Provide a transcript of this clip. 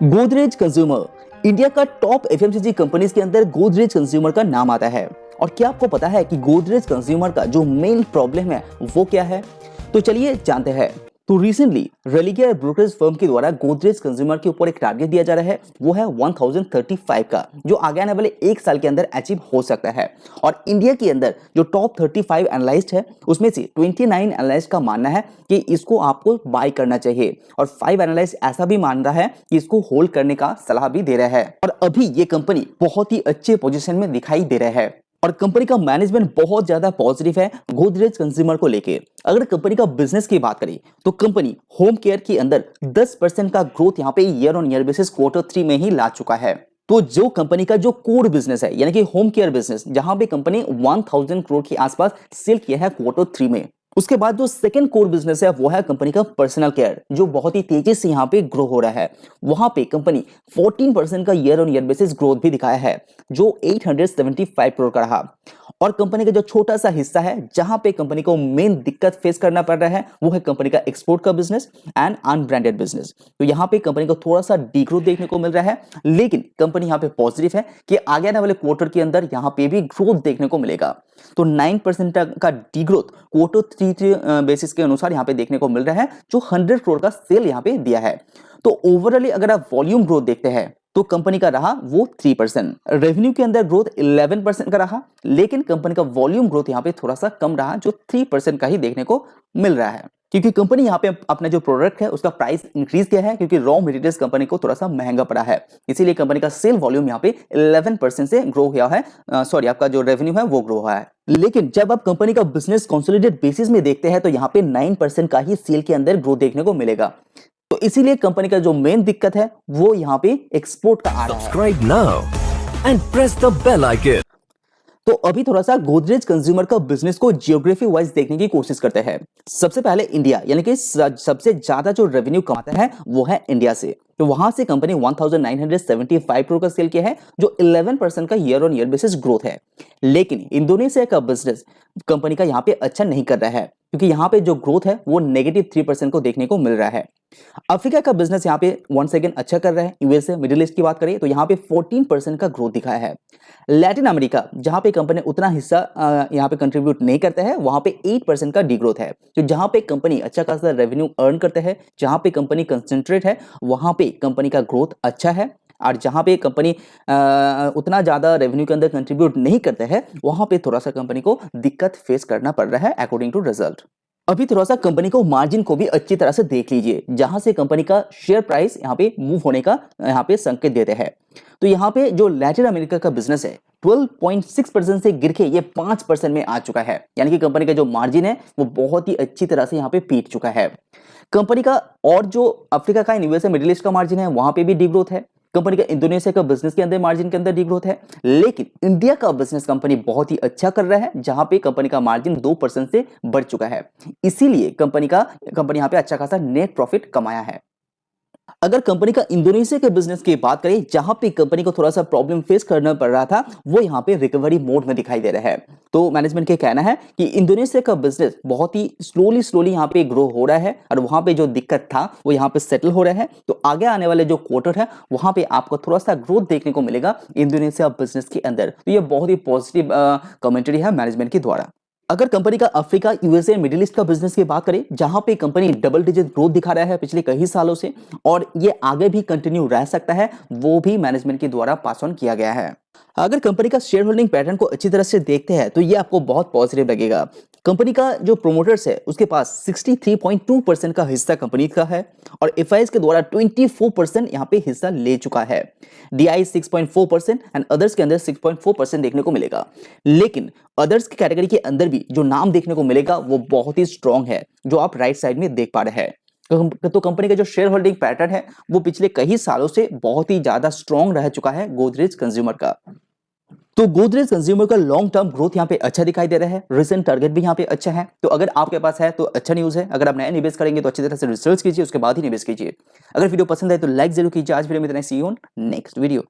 Godrej consumer India का top FMCG companies के अंदर गोदरेज कंज्यूमर का नाम आता है। और क्या आपको पता है कि गोदरेज कंज्यूमर का जो मेन प्रॉब्लम है वो क्या है? तो चलिए जानते हैं। तो रिसेंटली रेलिगेयर ब्रोकरेज फर्म के द्वारा गोदरेज कंज्यूमर के ऊपर एक टारगेट दिया जा रहा है, वो है 1035 का, जो आगे आने वाले एक साल के अंदर अचीव हो सकता है। और इंडिया के अंदर जो टॉप 35 एनालिस्ट है उसमें से 29 एनालिस्ट का मानना है कि इसको आपको बाय करना चाहिए, और 5 एनालिस्ट ऐसा भी मान रहा है कि इसको होल्ड करने का सलाह भी दे रहा है। और अभी ये कंपनी बहुत ही अच्छे पोजीशन में दिखाई दे रहा है और कंपनी का मैनेजमेंट बहुत ज्यादा पॉजिटिव है गोदरेज कंज्यूमर को लेके। अगर कंपनी का बिजनेस की बात करें तो कंपनी होम केयर के अंदर 10% का ग्रोथ यहाँ पे year on year basis Q3 में ही ला चुका है। तो जो कंपनी का जो कोर बिजनेस है यानी कि होम केयर बिजनेस, जहां पे कंपनी 1000 करोड़ के आसपास सेल किया है Q3 में। उसके बाद जो सेकंड कोर बिजनेस है वो है कंपनी का पर्सनल केयर, जो बहुत ही तेजी से यहाँ पे ग्रो हो रहा है। वहां पे कंपनी 14% का year on year basis growth भी दिखाया है, जो 875 करोड़ का रहा। और कंपनी का जो छोटा सा हिस्सा है जहां पे कंपनी को मेन दिक्कत फेस करना पड़ रहा है वो है कंपनी का एक्सपोर्ट का बिजनेस एंड अनब्रांडेड बिजनेस। तो यहाँ पे कंपनी को थोड़ा सा डीग्रोथ देखने को मिल रहा है, लेकिन कंपनी यहाँ पे पॉजिटिव है कि आगे आने वाले क्वार्टर के अंदर यहाँ पे भी ग्रोथ देखने को मिलेगा। तो 9% का डीग्रोथ Q3 बेसिस के अनुसार यहाँ पे देखने को मिल रहा है, जो 100 करोड़ का सेल यहाँ पे दिया है। तो ओवरऑली अगर आप वॉल्यूम ग्रोथ देखते हैं तो कंपनी का रहा वो 3%। रेवेन्यू के अंदर ग्रोथ 11% का रहा, लेकिन कंपनी का वॉल्यूम ग्रोथ यहाँ पे थोड़ा सा कम रहा, जो 3% का ही देखने को मिल रहा है। क्योंकि कंपनी यहाँ पे अपना जो प्रोडक्ट है उसका प्राइस इंक्रीज किया है, क्योंकि रॉ मटेरियल्स कंपनी को थोड़ा सा महंगा पड़ा है, इसीलिए कंपनी का सेल वॉल्यूम यहाँ पे 11% से ग्रो हुआ है। सॉरी, आपका जो रेवेन्यू है वो ग्रो हुआ है। लेकिन जब आप कंपनी का बिजनेस कंसोलिडेटेड बेसिस में देखते हैं तो यहाँ पे 9% का ही सेल के अंदर ग्रोथ देखने को मिलेगा। तो इसीलिए कंपनी का जो मेन दिक्कत है वो यहाँ पे एक्सपोर्ट का आ रहा है। Subscribe now and press the bell icon. तो अभी थोड़ा सा गोदरेज कंज्यूमर का बिजनेस को जियोग्राफी वाइज देखने की कोशिश करते हैं। सबसे पहले इंडिया, यानी कि सबसे ज्यादा जो रेवेन्यू कमाता है वो है इंडिया से। तो वहां से कंपनी 1975 करोड़ का सेल किया है, जो 11% का year on year basis growth है। लेकिन इंडोनेशिया का बिजनेस कंपनी का यहाँ पे अच्छा नहीं कर रहा है, क्योंकि यहाँ पे जो ग्रोथ है वो -3% को देखने को मिल रहा है। अफ्रीका का बिजनेस यहाँ पे वंस अगेन अच्छा कर रहा है। यूएसए मिडिल ईस्ट की बात करें तो यहाँ पे 14% का ग्रोथ दिखाया है। लैटिन अमेरिका, जहां पे कंपनी उतना हिस्सा यहाँ पे कंट्रीब्यूट नहीं करता है, वहां पे 8% का डिग्रोथ है। तो जहां पे कंपनी अच्छा खासा रेवेन्यू अर्न करता है, जहां पे कंपनी कंसंट्रेट है, वहां पे कंपनी का ग्रोथ अच्छा है। और जहां पे कंपनी उतना ज्यादा रेवेन्यू के अंदर कंट्रीब्यूट नहीं करता है, वहां पे थोड़ा सा कंपनी को दिक्कत फेस करना पड़ रहा है अकॉर्डिंग टू रिजल्ट। अभी थोड़ा सा कंपनी को मार्जिन को भी अच्छी तरह से देख लीजिए, जहां से कंपनी का शेयर प्राइस यहाँ पे मूव होने का यहाँ पे संकेत देते हैं। तो यहाँ पे जो लैटिन अमेरिका का बिजनेस है 12.6% से गिर के ये 5% में आ चुका है, यानी कि कंपनी का जो मार्जिन है वो बहुत ही अच्छी तरह से यहाँ पे पीट चुका है कंपनी का। और जो अफ्रीका का, यूएसए मिडिल ईस्ट का मार्जिन है वहां पे भी डिग्रोथ है। कंपनी का इंडोनेशिया का बिजनेस के अंदर मार्जिन के अंदर डिग्रोथ है। लेकिन इंडिया का बिजनेस कंपनी बहुत ही अच्छा कर रहा है, जहां पे कंपनी का मार्जिन 2% से बढ़ चुका है। इसीलिए कंपनी यहां पे अच्छा खासा नेट प्रॉफिट कमाया है। अगर कंपनी का इंडोनेशिया के बिजनेस की बात करें, जहां पे कंपनी को थोड़ा सा प्रॉब्लम फेस करना पड़ रहा था, वो यहां पे रिकवरी मोड में दिखाई दे रहा है। तो मैनेजमेंट का कहना है कि इंडोनेशिया का बिजनेस बहुत ही स्लोली यहां पे ग्रो हो रहा है, और वहां पे जो दिक्कत था वो यहां पे सेटल हो रहा है। तो आगे आने वाले जो क्वार्टर है वहां पे आपको थोड़ा सा ग्रोथ देखने को मिलेगा इंडोनेशिया बिजनेस के अंदर। तो ये बहुत ही पॉजिटिव कमेंट्री है मैनेजमेंट के द्वारा। अगर कंपनी का अफ्रीका, यूएसए, मिडिल ईस्ट का बिजनेस की बात करें, जहां पे कंपनी डबल डिजिट ग्रोथ दिखा रहा है पिछले कई सालों से, और ये आगे भी कंटिन्यू रह सकता है, वो भी मैनेजमेंट के द्वारा पास ऑन किया गया है। अगर कंपनी का शेयर होल्डिंग पैटर्न को अच्छी तरह से देखते हैं तो ये आपको बहुत पॉजिटिव लगेगा। कंपनी का जो प्रोमोटर्स है उसके पास 63.2% का हिस्सा कंपनी का है, और एफआईएस के द्वारा 24% यहाँ पे हिस्सा ले चुका है। डीआई 6.4% एंड अदर्स के अंदर 6.4% देखने को मिलेगा। लेकिन अदर्स की कैटेगरी के अंदर भी जो नाम देखने को मिलेगा वो बहुत ही स्ट्रॉन्ग है, जो आप राइट साइड में देख पा रहे हैं। तो कंपनी का जो शेयर होल्डिंग पैटर्न है वो पिछले कई सालों से बहुत ही ज्यादा स्ट्रॉन्ग रह चुका है गोदरेज कंज्यूमर का। तो गोदरेज कंज्यूमर का लॉन्ग टर्म ग्रोथ यहाँ पे अच्छा दिखाई दे रहा है। रिसेंट टारगेट भी यहाँ पे अच्छा है। तो अगर आपके पास है तो अच्छा न्यूज है। अगर आप नया निवेश करेंगे तो अच्छी तरह से रिसर्च कीजिए, उसके बाद ही निवेश कीजिए। अगर वीडियो पसंद है तो लाइक जरूर कीजिए। आज वीडियो में इतना ही। सी यू ऑन नेक्स्ट वीडियो।